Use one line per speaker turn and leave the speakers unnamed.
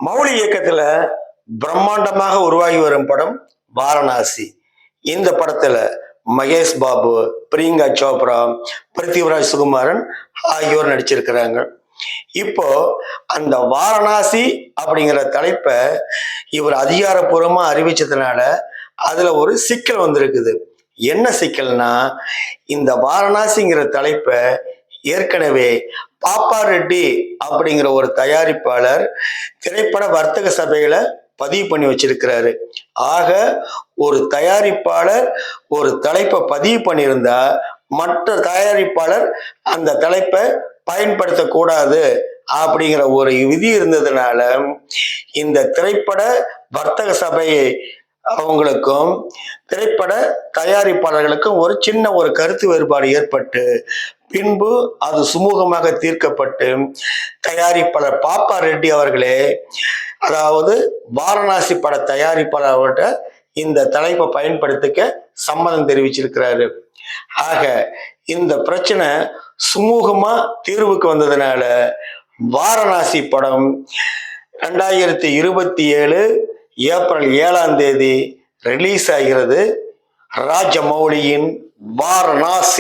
மௌலி இயக்கத்துல பிரம்மாண்டமாக உருவாகி வரும் படம் வாரணாசி. இந்த படத்துல மகேஷ் பாபு, பிரியங்கா சோப்ரா, பிருத்திவிராஜ் சுகுமாரன் ஆகியோர் நடிச்சிருக்கிறாங்க. இப்போ அந்த வாரணாசி அப்படிங்கிற தலைப்பை இவர் அதிகாரப்பூர்வமா அறிவிச்சதுனால அதுல ஒரு சிக்கல் வந்திருக்குது. என்ன சிக்கல்னா, இந்த வாரணாசிங்கிற தலைப்பை ஏற்கனவே பாப்பா ரெட்டி அப்படிங்கிற ஒரு தயாரிப்பாளர் திரைப்பட வர்த்தக சபையில பதிவு பண்ணி வச்சிருக்கிறாரு. ஆக ஒரு தயாரிப்பாளர் ஒரு தலைப்பை பதிவு பண்ணியிருந்தா மற்ற தயாரிப்பாளர் அந்த தலைப்பை பயன்படுத்தக்கூடாது அப்படிங்கிற ஒரு விதி இருந்ததுனால இந்த திரைப்பட வர்த்தக சபையை அவங்களுக்கும் திரைப்பட தயாரிப்பாளர்களுக்கும் ஒரு சின்ன ஒரு கருத்து வேறுபாடு ஏற்பட்டு பின்பு அது சுமூகமாக தீர்க்கப்பட்டு தயாரிப்பாளர் பாப்பா ரெட்டி அவர்களே, அதாவது வாரணாசி பட தயாரிப்பாளர் அவர்கிட்ட இந்த தலைப்பை பயன்படுத்திக்க சம்மதம் தெரிவிச்சிருக்கிறாரு. ஆக இந்த பிரச்சனை சுமூகமா தீர்வுக்கு வந்ததுனால வாரணாசி படம் 2027 ஏப்ரல் 7 ரிலீஸ் ஆகிறது. ராஜமௌலியின் வாரணாசி.